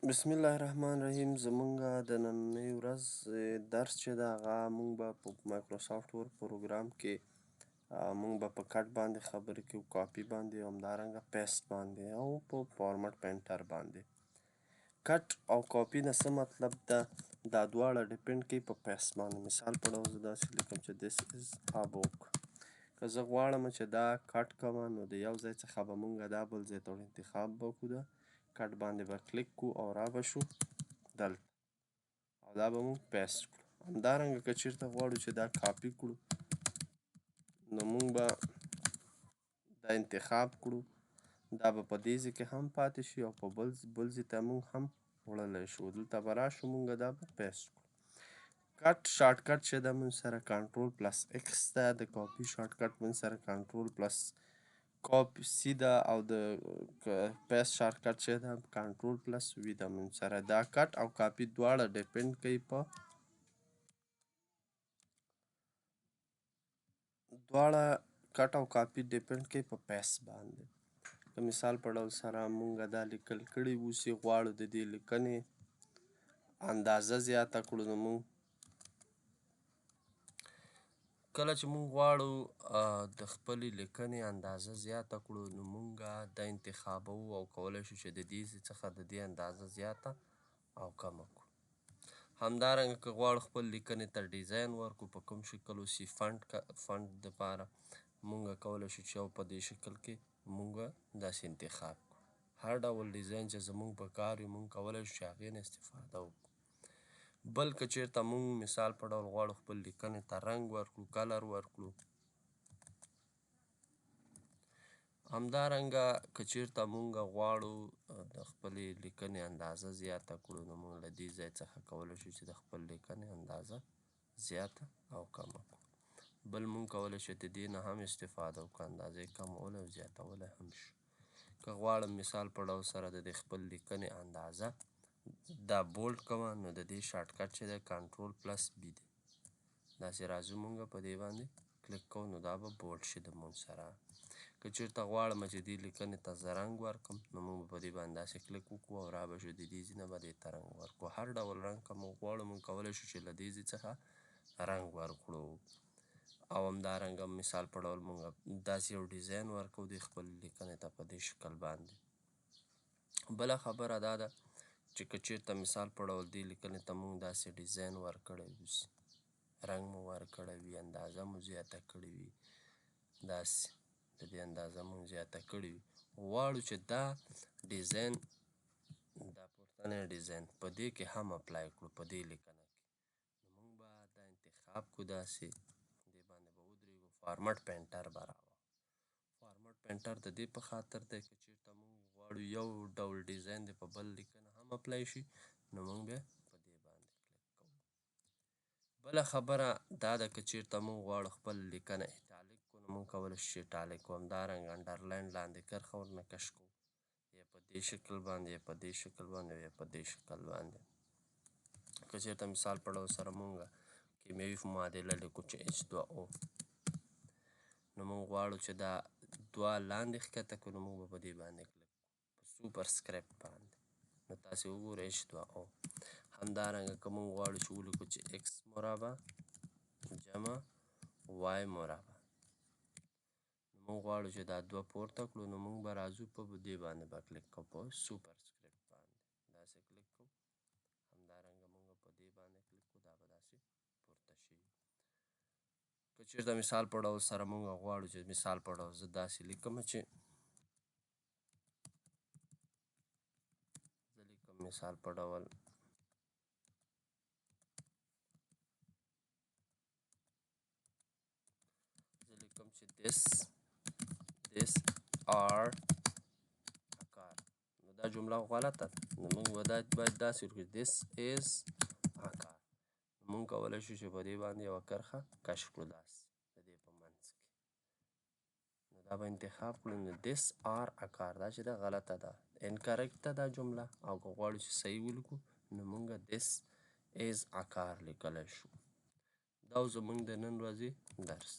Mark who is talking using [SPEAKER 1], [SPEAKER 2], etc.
[SPEAKER 1] بسم الله الرحمن الرحیم. زمونږه د نننۍ ورځ درس چې ده هغه مونږ به په مایکروسافت ورډ پروګرام کې مونږ به په کټ باندې خبرې کوو، کاپي باندې او همدارنګه پیسټ باندې او په فارمټ پینټر باندې. کټ او کاپي نه څه مطلب ده؟ دا دواړه ډیپینډ کوي په پیسټ باندې. مثال په ډول زه داسې لیکم چې this is a book. که زه غواړم چې دا کټ کړمه نو د یو ځای څخه به مونږ دا بل ځای ته انتخاب به وکړو، کټ باندې به کلیک کوو او را به شو دلته او دا به مونږ پیسټ کړو. همدارنګه که چیرته غواړو چې دا کاپي کړو نو مونږ به دا انتخاب کړو، دا به په دې ځای کې هم پاتې شي او په بل ځای ته مونږ هم وړلی شو. دلته به راشو مونږ دا به پیسټ کړو. کټ شارټ کټ چې ده مونږ سره کنټرول پلس ایکس ده، د کاپي شارټ کټ مونږ سره کنټرول پلس سی ده او د پیسټ شارټ کټ چې ده کنټرول پلس وي ده مونږ سره. دا کټ او کاپي دواړه ډیپینډ کوي په پیسټ باندې. که مثال په ډول سره مونږ دا لیکل کړي اوس یې غواړو د دې لیکنې اندازه زیاته کړو نو مونږ کله چې مونږ غواړو د خپلې لیکنې اندازه زیاته کړو نو مونږ دا انتخابوو او کولی شو چې د دې څخه د دې اندازه زیاته او کمه کړو. همدارنګه که غواړو خپل لیکنې ته ډیزاین ورکړو په کوم شکل اوسي فنټ دپاره مونږ کولی شو چې او په دې شکل کې مونږ داسې انتخاب کړو. هر ډول ډیزاین چې زمونږ په کار وي مونږ کولی شو چې هغې نه استفاده وکړو. بل که چیرته مونږ مثال په ډول غواړو خپل لیکنې ته رنګ ورکړو، کلر ورکړو. همدارنګه که چیرته مونږ غواړو د خپلې لیکنې اندازه زیاته کړو نو مونږ له دې ځای څخه کولی شو چې د خپل لیکنې اندازه زیاته او کمه کړو. بل مونږ کولی شو د دې نه هم استفاده وکړو، اندازه یې کمولی او زیاتولی هم شو. که غواړم مثال په ډول سره د دې خپل لیکنې اندازه دا بولډ کومه نو د دې شارټ کټ چې دی کنټرول پلس بي دی. داسې راځو مونږ په دې باندې کلیک کوو نو دا به بولډ شي د مونږ سره. که چیرته غواړم چې دې لیکنې ته زه رنګ ورکړم نو مونږ به په دې باندې داسې کلیک وکړو او را به شو د دې ځای نه به دې ته رنګ ورکړو. هر ډول رنګ که مونږ غواړو مونږ کولی شو چې له دې ځای څخه رنګ ورکړو. او همدارنګه مثال په ډول مونږ داسې یو ډیزاین ورکوو دې خپلې لیکنې ته په دې شکل باندې. بله خبره دا ده چې که چیرته مثال په ډول دې لیکنې ته مونږ داسې ډیزاین ورکړی اوسي، رنګ مو ورکړی وي، اندازه مو زیاته کړې وي، داسې د دې اندازه مونږ زیاته کړې وي، غواړو چې دا ډیزاین دا پورتنی ډیزاین په دې کې هم اپلای کړو په دې لیکنه کې نو مونږ به دا انتخاب کړو، داسې دې باندې به ودرېږو، فارمټ پینټر به راوړو. فارمټ پینټر د دې په خاطر دی که چیرته مونږ غواړو یو ډول ډیزاین دې په بل لیکنه هم اپلای شي نو مونږ بیا په دې باندې کلیک کوو. بله خبره دا ده که چیرته مونږ غواړو خپل لیکنه ایټالیک کړو نو مونږ کولی شو چې ایټالیک کړو. همدارنګه انډرلاین لاندې کرښه ورنه کش کوو، یا په دې شکل باندې یا په دې شکل باندې یا په دې شکل باندې. که چیرته مثال په ډول سره مونږ کیمیاوي معادله لیکو چې H2O نو مونږ غواړو چې دا دوه لاندې ښکته کړو نو مونږ به په دې باندې کلیک کوو په سوپر سکریپټ باندې. نو تاسې وګورئ H2O. همدارنګه که مونږ غواړو چې ولیکو چې X مربع جمع Y مربع نو مونږ غواړو چې دا دوه پورته کړو نو مونږ به راځو په دې باندې به کلیک کوو په سوپر سکریپټ باندې داسې کلیک کوو. همدارنګه مونږ په دې باندې کلیک کوو دا به داسې پورته شي. که چیرته مثال په ډول سره مونږ غواړو چې مثال په ډول زه داسې لیکم چې زه لیکم مثال په ډول زه لیکم چې this are a car نو دا جمله غلطه ده نو مونږ به دا باید داسې وکړو this is a car. مونږ کولی شو چې په دې باندې یوه کرښه کش کړو داسې د دې په منځ کې نو دا به انتخاب کړو نو this are a car دا چې ده غلطه ده، انکریکټ ده دا جمله. او که غواړو چې صحیح ولیکو نو مونږ this is a car لیکلی شو. دا و زمونږ د نن ورځې درس.